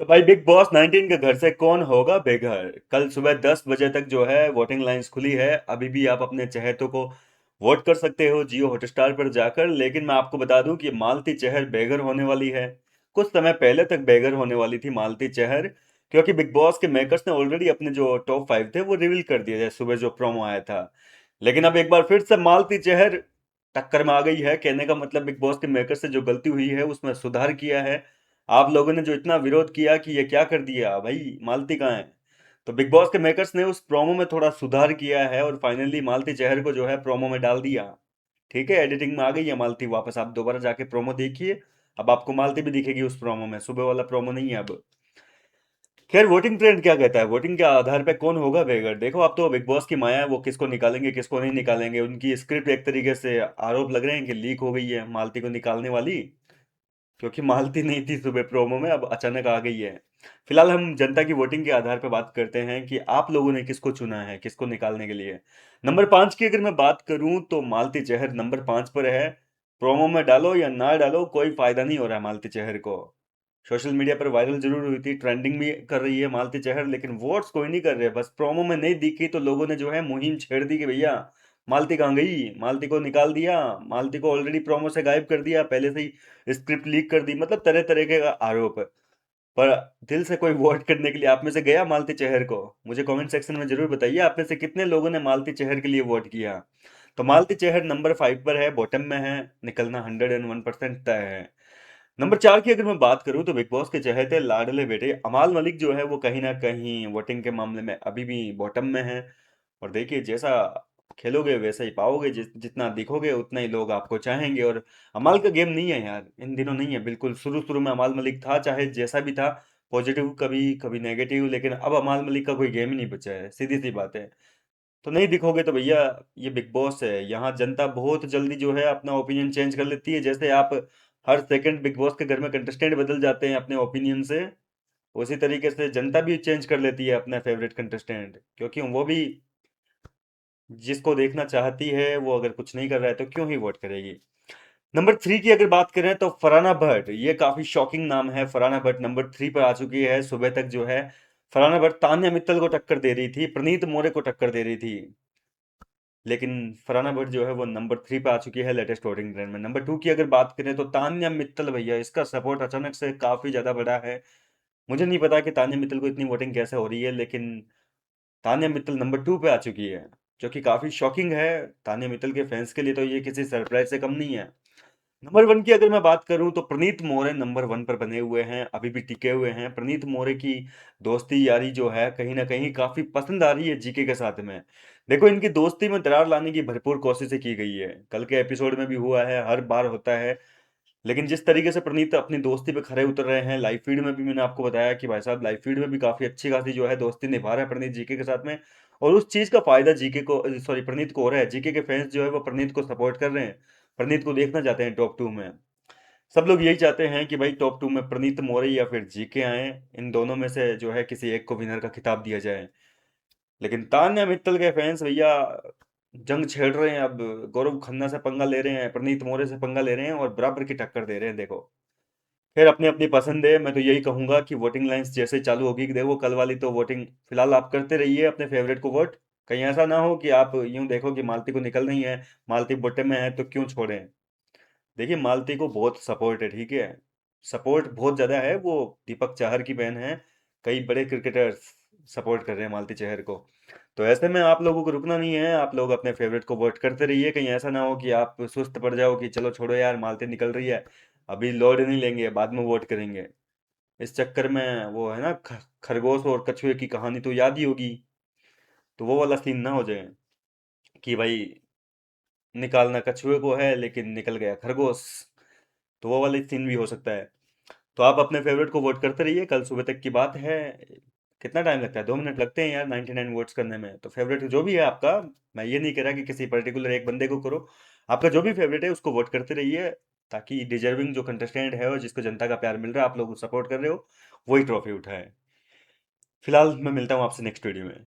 तो भाई big boss 19 के घर से कौन होगा बेघर। कल सुबह 10 बजे तक जो है वोटिंग लाइंस खुली है। अभी भी आप अपने चहेतों को वोट कर सकते हो जियो हॉटस्टार पर जाकर। लेकिन मैं आपको बता दूं कि मालती चहर बेघर होने वाली है। कुछ समय पहले तक बेघर होने वाली थी मालती चहर, क्योंकि बिग बॉस के मेकर्स ने ऑलरेडी अपने जो टॉप 5 थे वो रिवील कर दिए थे सुबह जो प्रोमो आया था। लेकिन अब एक बार फिर से मालती चहर टक्कर में आ गई है। कहने का मतलब बिग बॉस के मेकर से जो गलती हुई है उसमें सुधार किया है। आप लोगों ने जो इतना विरोध किया कि ये क्या कर दिया भाई, मालती कहाँ है, तो बिग बॉस के मेकर्स ने उस प्रोमो में थोड़ा सुधार किया है और फाइनली मालती चहर को जो है प्रोमो में डाल दिया। ठीक है, एडिटिंग में आ गई है मालती वापस। आप दोबारा जाके प्रोमो देखिए, अब आपको मालती भी दिखेगी उस प्रोमो में। सुबह वाला प्रोमो नहीं है अब। खैर, वोटिंग ट्रेंड क्या कहता है, वोटिंग के आधार पे कौन होगा बेगर। देखो, अब तो बिग बॉस की माया है, वो किसको निकालेंगे किसको नहीं निकालेंगे। उनकी स्क्रिप्ट एक तरीके से आरोप लग रहे हैं कि लीक हो गई है मालती को निकालने वाली, क्योंकि मालती नहीं थी सुबह प्रोमो में, अब अचानक आ गई है। फिलहाल हम जनता की वोटिंग के आधार पर बात करते हैं कि आप लोगों ने किसको चुना है किसको निकालने के लिए। नंबर 5 की अगर मैं बात करूं तो मालती चहर नंबर 5 पर है। प्रोमो में डालो या ना डालो कोई फायदा नहीं हो रहा है मालती चहर को। सोशल मीडिया पर वायरल जरूर हुई थी, ट्रेंडिंग भी कर रही है मालती चहर, लेकिन वोट्स कोई नहीं कर रहे। बस प्रोमो में नहीं दिखी तो लोगों ने जो है मुहिम छेड़ दी कि भैया मालती कहाँ गई, मालती को निकाल दिया, मालती को ऑलरेडी प्रोमो से गायब कर दिया, पहले से ही स्क्रिप्ट लीक कर दी। मतलब तरह तरह के आरोप। पर दिल से कोई वोट करने के लिए आप में से गया मालती चहर को? मुझे कमेंट सेक्शन में जरूर बताइए आप में से कितने लोगों ने मालती चहर के लिए वोट किया। तो मालती चहर नंबर 5 पर है, बॉटम में है, निकलना 101% तय है। नंबर 4 की अगर मैं बात करूं तो बिग बॉस के चहेते लाडले बेटे अमाल मलिक जो है वो कहीं ना कहीं वोटिंग के मामले में अभी भी बॉटम में है। और देखिए, जैसा खेलोगे वैसा ही पाओगे, जितना दिखोगे उतना ही लोग आपको चाहेंगे। और अमाल का गेम नहीं है यार, इन दिनों नहीं है बिल्कुल। शुरू शुरू में अमाल मलिक था, चाहे जैसा भी था, पॉजिटिव कभी कभी नेगेटिव, लेकिन अब अमाल मलिक का कोई गेम ही नहीं बचा है, सीधी सी बात है। तो नहीं दिखोगे तो भैया, ये बिग बॉस है, यहाँ जनता बहुत जल्दी जो है अपना ओपिनियन चेंज कर लेती है। जैसे आप हर सेकंड बिग बॉस के घर में कंटेस्टेंट बदल जाते हैं अपने ओपिनियन से, उसी तरीके से जनता भी चेंज कर लेती है अपना फेवरेट कंटेस्टेंट, क्योंकि वो भी जिसको देखना चाहती है वो अगर कुछ नहीं कर रहा है तो क्यों ही वोट करेगी। नंबर 3 की अगर बात करें तो फरहाना भट्ट, ये काफी शॉकिंग नाम है। फरहाना भट्ट नंबर 3 पर आ चुकी है। सुबह तक जो है फरहाना भट्ट तान्या मित्तल को टक्कर दे रही थी, प्रणीत मोरे को टक्कर दे रही थी, लेकिन फरहाना भट्ट जो है वो नंबर 3 पे आ चुकी है लेटेस्ट वोटिंग ट्रेंड में। नंबर 2 की अगर बात करें तो तान्या मित्तल, भैया इसका सपोर्ट अचानक से काफी ज्यादा बढ़ा है। मुझे नहीं पता कि तान्या मित्तल को इतनी वोटिंग कैसे हो रही है, लेकिन तान्या मित्तल नंबर 2 पे आ चुकी है, जो कि काफी शॉकिंग है। तान्या मित्तल के फैंस के लिए तो ये किसी सरप्राइज से कम नहीं है। नंबर 1 की अगर मैं बात करूं तो प्रणीत मोरे नंबर 1 पर बने हुए हैं, अभी भी टिके हुए हैं। प्रणीत मोरे की दोस्ती यारी जो है कहीं ना कहीं काफी पसंद आ रही है जीके के साथ में। देखो, इनकी दोस्ती में दरार लाने की भरपूर कोशिशें की गई है, कल के एपिसोड में भी हुआ है, हर बार होता है। लेकिन जिस तरीके से प्रणीत अपनी दोस्ती पे खरे उतर रहे हैं, लाइव फीड में भी मैंने आपको बताया कि भाई साहब लाइव फीड में भी काफी अच्छी खासी जो है दोस्ती निभा रहा है प्रणीत जीके के साथ में। और उस चीज का फायदा जीके को, सॉरी, प्रणीत को हो रहा है। जीके के फैंस जो है वो प्रणीत को सपोर्ट कर रहे हैं, प्रणीत को देखना चाहते हैं टॉप 2 में। सब लोग यही चाहते हैं कि भाई टॉप 2 में प्रणीत मोरे या फिर जीके आए, इन दोनों में से जो है किसी एक को विनर का खिताब दिया जाए। लेकिन तान्या मित्तल के फैंस भैया जंग छेड़ रहे हैं। अब गौरव खन्ना से पंगा ले रहे हैं, प्रणीत मोरे से पंगा ले रहे हैं और बराबर की टक्कर दे रहे हैं। देखो, खैर अपनी अपनी पसंद है। मैं तो यही कहूंगा कि वोटिंग लाइंस जैसे ही चालू होगी, कि देखो कल वाली तो वोटिंग फिलहाल आप करते रहिए अपने फेवरेट को वोट। कहीं ऐसा ना हो कि आप यूं देखो कि मालती को निकल नहीं है, मालती बॉटम में है तो क्यों छोड़ें। देखिए, मालती को बहुत सपोर्ट है, ठीक है, सपोर्ट बहुत ज़्यादा है। वो दीपक चाहर की बहन है, कई बड़े क्रिकेटर्स सपोर्ट कर रहे हैं मालती चहर को। तो ऐसे में आप लोगों को रुकना नहीं है, आप लोग अपने फेवरेट को वोट करते रहिए। कहीं ऐसा ना हो कि आप सुस्त पड़ जाओ कि चलो छोड़ो यार मालती निकल रही है, अभी लोड नहीं लेंगे बाद में वोट करेंगे। इस चक्कर में वो है ना, खरगोश और कछुए की कहानी तो याद ही होगी। तो वो वाला सीन ना हो जाए कि भाई निकालना कछुए को है लेकिन निकल गया खरगोश। तो वो वाली सीन भी हो सकता है। तो आप अपने फेवरेट को वोट करते रहिए, कल सुबह तक की बात है। कितना टाइम लगता है, 2 मिनट लगते हैं यार 99 वोट्स करने में। तो फेवरेट जो भी है आपका, मैं ये नहीं कह रहा कि किसी पर्टिकुलर एक बंदे को करो, आपका जो भी फेवरेट है उसको वोट करते रहिए, ताकि डिजर्विंग जो कंटेस्टेंट है और जिसको जनता का प्यार मिल रहा है, आप लोग सपोर्ट कर रहे हो, वही ट्रॉफी उठाए। फिलहाल मैं मिलता हूँ आपसे नेक्स्ट वीडियो में।